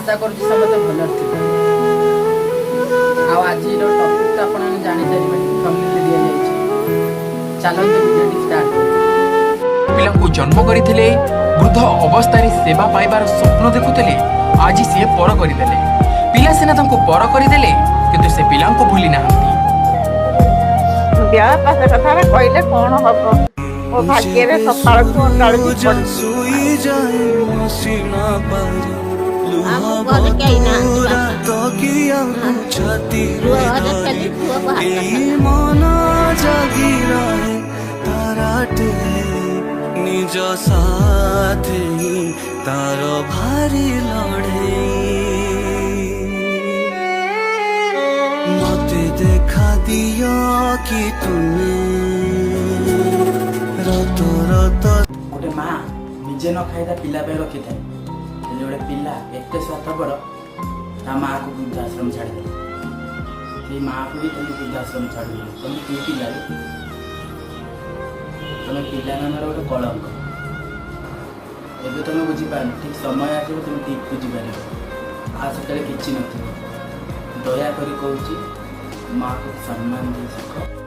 आशा करुँच समस्त भल आज टपिक तो आप जापर थंबनेल दि जाए चलते वीडियो स्टार्ट। पिला को जन्म करते वृद्ध अवस्था सेवा पाइबार स्वप्न देखुले आज सी पर करदे पिला सीना पर करदे किंतु से पिला को भूली ना कहले कौन हम मो भाग्य सकाल निज साथ तार भारी लड़े मते देखा दिया कि तुम्हें रत रत गोटे माँ निजे न खाई पिला रखी था गोटे पिला एत स्वार्थपर ता माँ को वृद्धाश्रम छाड़ीदे से माँ को भी तुम वृद्धाश्रम छाड़ तुम कि पिला तुम पिला नाम गोटे कलंक एवं तुम बुझीपार ठीक समय आस तुम ठीक बुझीपार आ से किसी न दयाकोरी कहूँ माँ को सम्मान दे सीख।